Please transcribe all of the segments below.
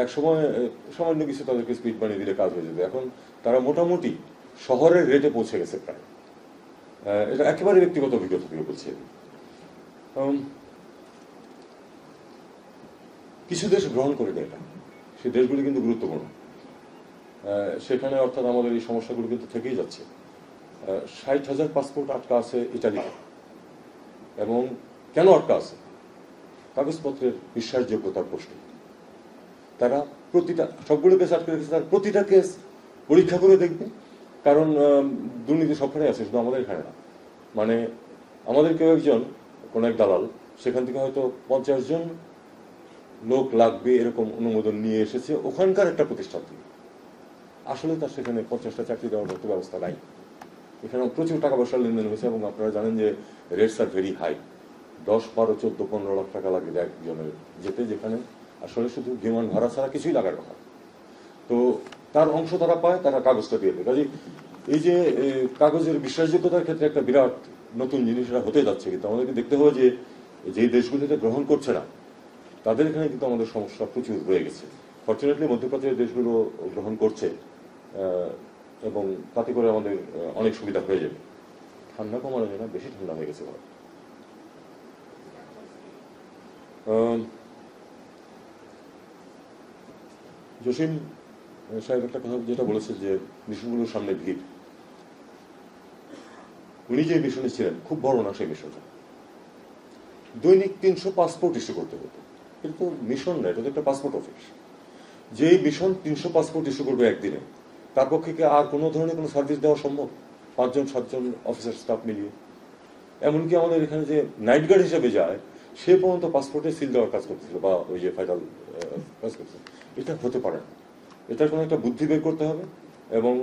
এক সময় সামান্য কিছু তাদেরকে স্পিড বানিয়ে দিলে কাজ হয়ে যেত, এখন তারা মোটামুটি শহরের রেটে পৌঁছে গেছে প্রায়। এটা একেবারে ব্যক্তিগত অভিজ্ঞতা থেকে বলছি। কিছু দেশ গ্রহণ করে দেয় এটা, সেই দেশগুলি কিন্তু গুরুত্বপূর্ণ। সেখানে অর্থাৎ আমাদের এই সমস্যাগুলো কিন্তু থেকেই যাচ্ছে। 60,000 পাসপোর্ট আটকা আছে ইটালিতে। এবং কেন আটকা আছে? কাগজপত্রের বিশ্বাসযোগ্যতার প্রশ্ন। তারা প্রতিটা, সবগুলো কেস আটকে রেখেছে, তার প্রতিটা কেস পরীক্ষা করে দেখবে। কারণ দুর্নীতি সবখানে আছে, শুধু আমাদের এখানে না। মানে আমাদের কেউ একজন, কোন এক দালাল সেখান থেকে হয়তো 50 জন লোক লাগবে এরকম অনুমোদন নিয়ে এসেছে ওখানকার একটা প্রতিষ্ঠান থেকে। আসলে তার সেখানে 50টা চাকরি দেওয়ার মতো ব্যবস্থা নাই। এখানে প্রচুর টাকা পয়সার লেনদেন হয়েছে এবং আপনারা জানেন যে rates are very high. 10, 12, 14, 15 lakh টাকা লাগে একজনের যেতে, যেখানে আসলে শুধু বিমান ভাড়া ছাড়া কিছুই লাগার কথা। তো তার অংশ তারা পায়, তারা কাগজটা দিয়ে দেয়। কাজে এই যে কাগজের বিশ্বাসযোগ্যতার ক্ষেত্রে একটা বিরাট নতুন জিনিসটা হতে যাচ্ছে। কিন্তু আমাদেরকে দেখতে হবে যে যেই দেশগুলিতে গ্রহণ করছে না তাদের এখানে কিন্তু আমাদের সমস্যা প্রচুর রয়ে গেছে। ফর্চুনেটলি মধ্যপ্রাচ্যের দেশগুলো গ্রহণ করছে এবং তাতে করে আমাদের অনেক সুবিধা হয়ে যাবে। ঠান্ডা কমানো যায় না, বেশি ঠান্ডা হয়ে গেছে। জসিম সাহেব একটা কথা যেটা বলেছে যে মিশনগুলোর সামনে ভিড়, উনি যে মিশনে ছিলেন খুব বড় না সেই মিশনটা, দৈনিক 300 পাসপোর্ট ইস্যু করতে হতো। কিন্তু মিশন না, এটা তো একটা পাসপোর্ট অফিস। যেই মিশন 300 পাসপোর্ট ইস্যু করবে একদিনে, তার পক্ষে কি আর কোনো ধরনের কোনো সার্ভিস দেওয়া সম্ভব? 5 জন 7 জন অফিসার স্টাফ মিলিয়ে। এমনকি আমাদের এখানে যে নাইট গার্ড হিসেবে যায় সে পর্যন্ত পাসপোর্টে সিল দেওয়ার কাজ করতেছিল বা ওই যে ফাইনাল কাজ করতেছিল। এটা হতে পারে না। এটার কোনো একটা বুদ্ধি বের করতে হবে। এবং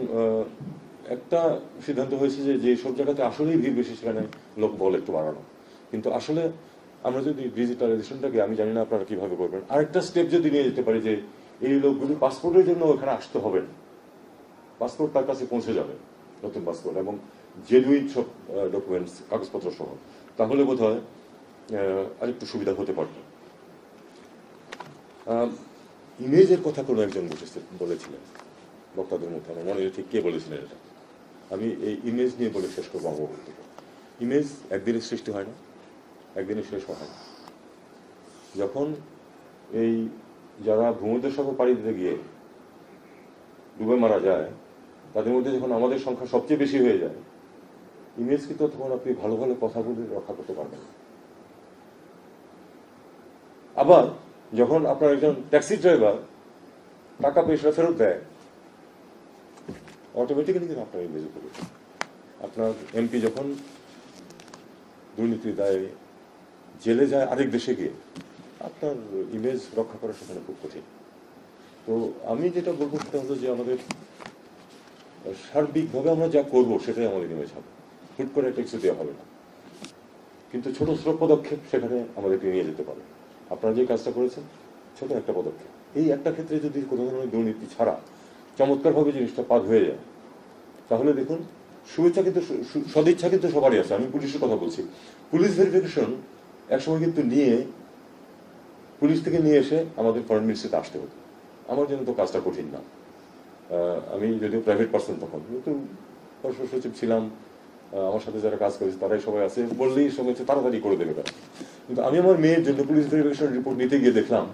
একটা সিদ্ধান্ত হয়েছে যে যে সব জায়গাতে আসলেই ভিড় বেশি সেখানে লোক বল একটু বাড়ানো। কিন্তু আসলে আমরা যদি ডিজিটালাইজেশনটাকে, আমি জানি না আপনারা কিভাবে করবেন, আরেকটা স্টেপ যদি নিয়ে যেতে পারি যে এই লোকগুলি পাসপোর্টের জন্য ওখানে আসতে হবে না, পাসপোর্ট তার কাছে পৌঁছে যাবে, নতুন পাসপোর্ট এবং জেনুইন সব ডকুমেন্টস কাগজপত্র সহ, তাহলে বোধ হয় আরেকটু সুবিধা হতে পারত। ইমেজের কথা কোনো একজন বলেছিলেন বক্তাদের মধ্যে, আমার মনে হয় ঠিক কে বলেছিলেন এটা। আমি এই ইমেজ নিয়ে বলে শেষ করবো আমার বক্তব্য। ইমেজ একদিনে সৃষ্টি হয় না, একদিনে শেষ হয় না। যখন এই যারা ভূমধ্য সাগর পাড়ি দিতে গিয়ে ডুবে মারা যায়, তাদের মধ্যে যখন আমাদের সংখ্যা সবচেয়ে বেশি হয়ে যায়, ইমেজ কিন্তু তখন আপনি ভালো ভালো কথা বলে রক্ষা করতে পারবেন। আবার যখন আপনার একজন ট্যাক্সি ড্রাইভার টাকা পয়সা ফেরত দেয়, অটোমেটিক্যালি কিন্তু আপনার ইমেজ উপরে। আপনার এমপি যখন দুর্নীতির দায়ে জেলে যায় আরেক দেশে গিয়ে, আপনার ইমেজ রক্ষা করা সেখানে খুব কঠিন। তো আমি যেটা বলবো সেটা হলো যে আমাদের সার্বিকভাবে আমরা যা করবো সেটাই আমাদের ইমেজ হবে। হুট করে একটা কিছু দেওয়া হবে না, কিন্তু ছোট ছোট পদক্ষেপ সেখানে আমাদেরকে নিয়ে যেতে পারে। আপনারা যে কাজটা করেছেন ছোট একটা পদক্ষেপ, এই একটা ক্ষেত্রে যদি কোনো ধরনের দুর্নীতি ছাড়া চমৎকারভাবে জিনিসটা পার হয়ে যায়, তাহলে দেখুন শুভেচ্ছা কিন্তু, সদিচ্ছা কিন্তু সবারই আছে। আমি পুলিশের কথা বলছি। পুলিশ ভেরিফিকেশন একসময় কিন্তু পুলিশ থেকে নিয়ে এসে আমাদের ফরেন মিনিস্ট্রিতে আসতে হতো। আমার জন্য তো কাজটা কঠিন না। আমি যদিও প্রাইভেট পার্সন তখন, কিন্তু পররাষ্ট্র সচিব ছিলাম, আমার সাথে যারা কাজ করেছে তারাই সবাই আছে, বললেই সবাই তাড়াতাড়ি করে দেবে তারা। কিন্তু আমি আমার মেয়ের জন্য পুলিশ ভেরিফিকেশন রিপোর্ট নিতে গিয়ে দেখলাম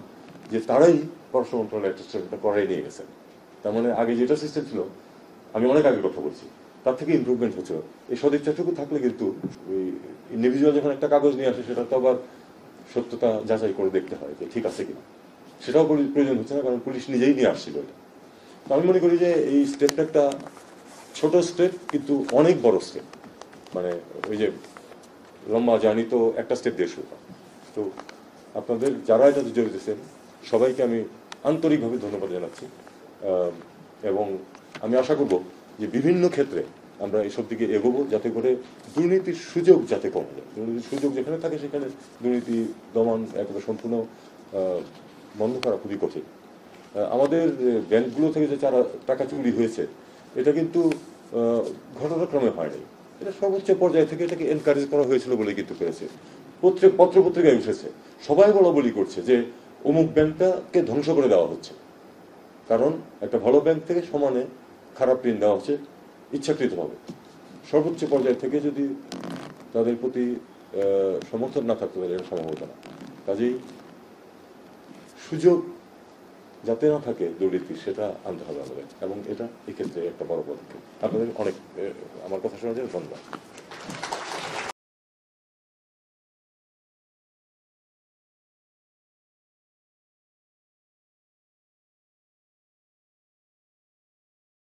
যে তারাই পররাষ্ট্র মন্ত্রণালয় একটা করাই নিয়ে গেছেন। তার মানে আগে যেটা সিস্টেম ছিল, আমি অনেক আগে কথা বলছি, তার থেকে ইমপ্রুভমেন্ট হচ্ছে। এই সদিচ্ছাটুকু থাকলে কিন্তু ওই ইন্ডিভিজুয়াল যখন একটা কাগজ নিয়ে আসে সেটা তো আবার সত্যতা যাচাই করে দেখতে হয় যে ঠিক আছে কিনা, সেটাও প্রয়োজন হচ্ছে না, কারণ পুলিশ নিজেই নিয়ে আসছিল এটা। তো আমি মনে করি যে এই স্টেপটা একটা ছোট স্টেপ কিন্তু অনেক বড় স্টেপ। মানে ওই যে লম্বা জার্নি তো একটা স্টেপ দিয়ে শুরু হয়। তো আপনাদের যারা এটাতে জড়িতেছেন সবাইকে আমি আন্তরিকভাবে ধন্যবাদ জানাচ্ছি এবং আমি আশা করব যে বিভিন্ন ক্ষেত্রে আমরা এইসব দিকে এগোবো, যাতে করে দুর্নীতির সুযোগ যাতে কমে যায়। দুর্নীতির সুযোগ যেখানে থাকে সেখানে দুর্নীতি দমন একেবারে সম্পূর্ণ বন্ধ করা খুবই কঠিন। আমাদের ব্যাংকগুলো থেকে যে টাকা চুরি হয়েছে এটা কিন্তু ঘটনাক্রমে হয়নি, এটা সর্বোচ্চ পর্যায় থেকে এটাকে এনকারেজ করা হয়েছিল বলে কিন্তু করেছে। পত্র পত্রিকায় উঠেছে, সবাই বলা বলি করছে যে অমুক ব্যাংকটাকে ধ্বংস করে দেওয়া হচ্ছে। কারণ একটা ভালো ব্যাংক থেকে সমানে খারাপ ঋণ দেওয়া হচ্ছে ইচ্ছাকৃতভাবে। সর্বোচ্চ পর্যায় থেকে যদি তাদের প্রতি সমর্থন না থাকতে পারে, এটা সম্ভব হতো না। কাজেই সুযোগ যাতে না থাকে দুর্নীতি, সেটা আনতে হবে আমাদের, এবং এটা এক্ষেত্রে একটা বড় পদক্ষেপ। আপনাদের অনেক আমার কথা শোনার জন্য ধন্যবাদ।